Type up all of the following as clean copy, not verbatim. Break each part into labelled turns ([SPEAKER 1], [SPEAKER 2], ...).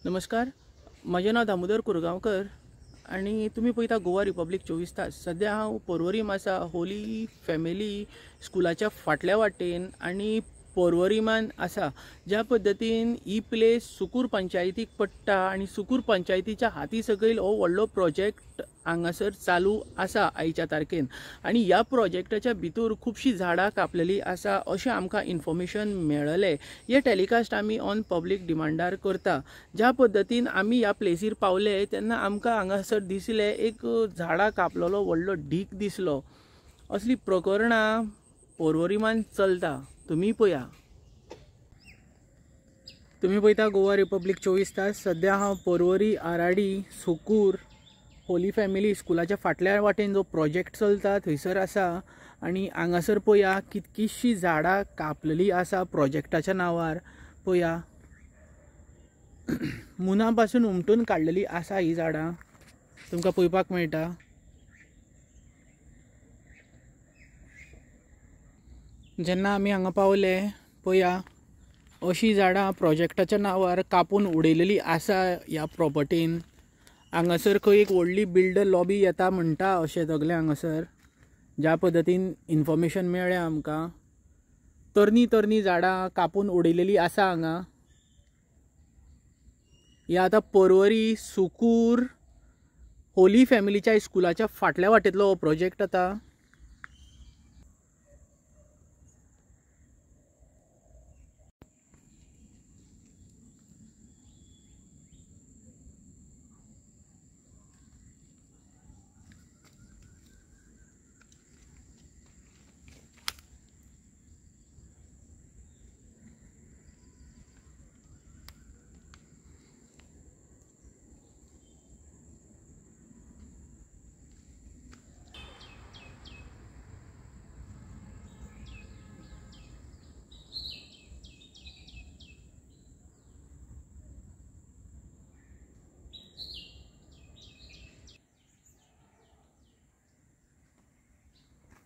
[SPEAKER 1] नमस्कार, माझे नाव दामोदर कुरगांवकर आणि तुम्ही पळयता गोवा रिपब्लीक 24 तास। सध्या हांव पर्वरीम आसा, होली फॅमिली स्कुलाच्या फाटल्या वाटेन आणि पर्वरीमान आसा। ज्या पद्धतीन ही प्लेस सुकूर पंचायतीक पडटा आणि सुकूर पंचायतीच्या हाती सकयल हो व्हडलो प्रोजेक्ट हांगासर चालू आसा आयच्या तारखेन। आणि ह्या प्रोजेक्टाच्या भितर खूबशीं झाडां कापलेली आसा अशें आमकां इन्फॉर्मेशन मेळ्ळें। हे टेलिकास्ट आमी ऑन पब्लीक डिमांडार करता। ज्या पद्धतीन आमी ह्या प्लेसीर पावले तेन्ना आमकां हांगासर दिसले एक झाडां कापलेलो व्हडलो ढीग दिसलो। असली प्रकरणां पर्वरीमान चलता, तुम्ही पळया। तुम्ही पळयता गोवा रिपब्लीक 24 तास। सध्या हांव पर्वरी आराडी सुकूर होली फॅमिली स्कुलाच्या फाटल्या वाटेन जो प्रोजेक्ट चलता थंयसर आसा। आणि हांगासर पळया कितकीशीं झाडां कापलेली आसा प्रोजेक्टाच्या नांवार। पळया मुना पासून उमटून काडलेली आसा ही झाडां, तुमकां पळोवपाक मेळटा। जेन्ना आमी हांगा पावले पळया अशी झाडां प्रोजेक्टाच्या नांवार कापून उडयलेली आसा ह्या प्रॉपर्टीन। हांगासर खंय एक व्हडली बिल्डर लॉबी येता म्हणटा अशें सगळें हांगासर ज्या पद्धतीन इन्फॉर्मेशन मेळ्ळें आमकां। तरणी झाडां कापून उडयलेली आसा हांगा। हे आतां पर्वरी सुकूर होली फॅमिलीच्या स्कुलाच्या फाटल्या वाटेंतलो हो प्रोजेक्ट आतां।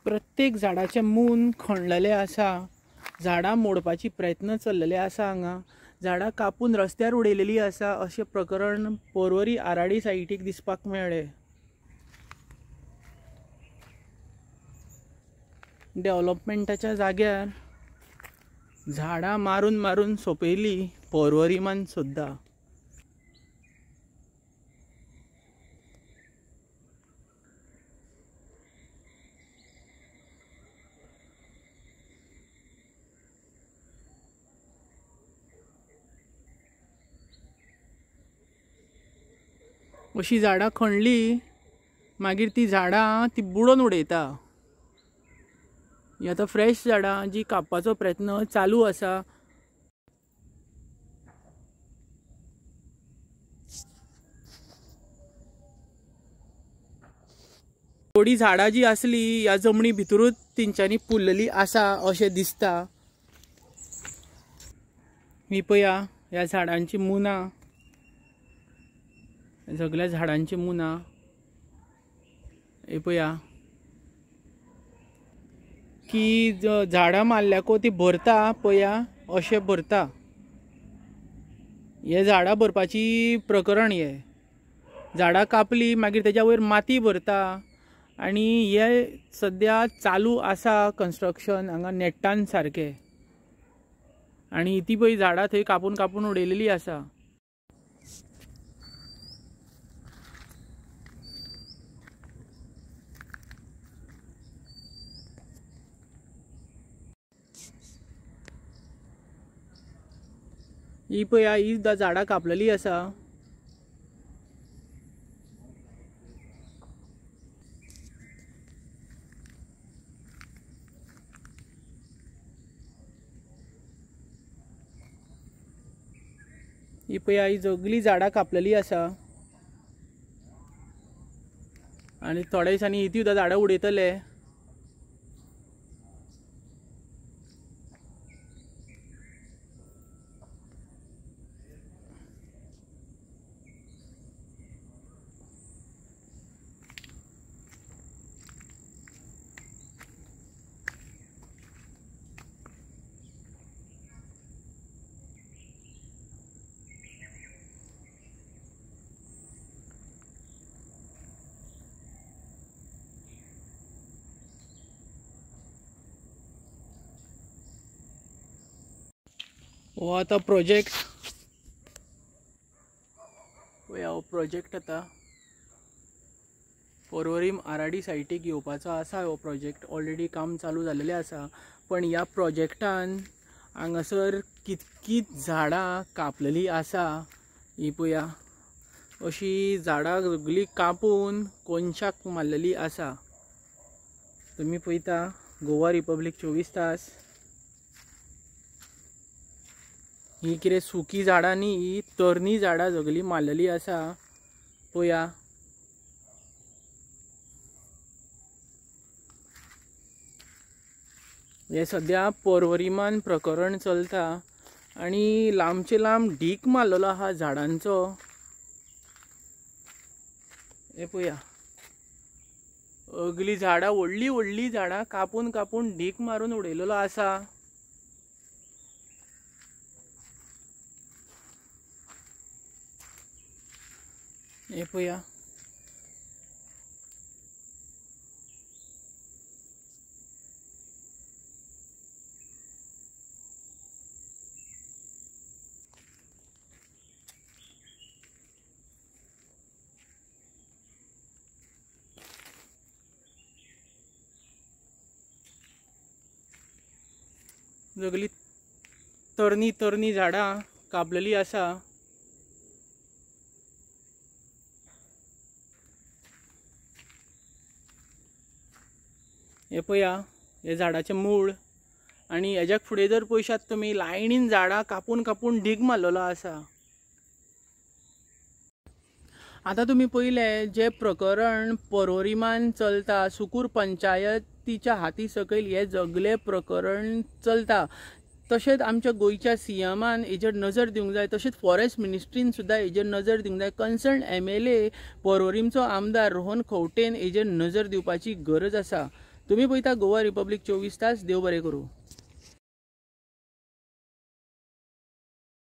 [SPEAKER 1] प्रत्येक झाडाचे मून खणलेले आसा। झाडां मोडपाची प्रयत्न चल्लेले आसा हांगा। झाडां कापून रस्त्यार उडयलेली आसा अशें प्रकरण पर्वरी आराडी सायटीक दिसपाक मेळ्ळें। डेव्हलपमेंटाच्या जाग्यार झाडां मारून सोंपयली पर्वरीमान सुद्दां। अशी झाडां खणली मागीर ती झाडां ती बुडोवन उडयता। ही आतां फ्रेश झाडां जी कापपाचो प्रयत्न चालू आसा। थोडी झाडां जी आसली ह्या जमनी भितरूच तेंच्यांनी पुल्लली आसा अशें दिसता। ही पळया ह्या झाडांची मुनां, सगळ्या झाडांची मुनां हे पळया की झाडां मारल्याको ती भरता पळया अशें भरता। हे झाडां भरपाची प्रकरण हे झाडां कापली मागीर तेच्या वयर माती भरता। आणि हे सद्या चालू आसा कंस्ट्रक्शन हांगा नेटान सारकें। आणि ती पळय झाडां थंय कापून उडयलेली आसा। ही पळया ही सुद्दां झाडां कापलेली आसा। ही पळया ही सगळी झाडां कापलेली आसा। आणि थोड्या दिसांनी ही सुद्दां झाडां उडयतले। हो आता प्रोजेक्ट प्रोजेक्ट आता पर्वरीम आराडी सायटीक येवपाचो आसा। हो प्रोजेक्ट ऑलरेडी काम चालू जाल्लेलें आसा, पण ह्या प्रोजेक्टान हांगासर कितकीच झाडां कापलेली आसा। ही पळया, अशी झाडां सगळीं कापून कोनशाक मारलेली आसा। तुम्ही पळयता गोवा रिपब्लीक 24 तास। ही कितें सुकी झाडां न्ही, ही तरणी झाडां सगळीं मारलेली आसा। पळया हे सद्या पर्वरीमान प्रकरण चलता आणि लांबचे लांब ढीक मारलेलो आहा झाडांचो। हे पळया, अगली झाडां व्हडली व्हडली झाडां कापून कापून ढीक मारून उडयलेलो आसा। हे पळया, सगळी तरणी तरणी झाडां कापलेली आसा। हे पळया, हे झाडाचे मूळ आणि हेज्या फुडें जर पळयशात तुमी लायनीन झाडां कापून कापून ढीग मारलेलो आसा। आता तुम्ही पळयलें जे प्रकरण पर्वरीमान चलता, सुकूर पंचायतीच्या हाती सकयल हे सगळे प्रकरण चलता। तशेंच आमच्या गोयच्या सीएमान हेजेर नजर दिवंक जाय, तशेंच फॉरेस्ट मिनिस्ट्रीन सुद्दां हेजेर नजर दिवंक जाय। कन्सर्न MLA पर्वरीमचो आमदार रोहन खंवटेन हेजेर नजर दिवपाची गरज आसा। तुम्ही पळयता गोवा रिपब्लीक 24 तास। देव बरें करूं।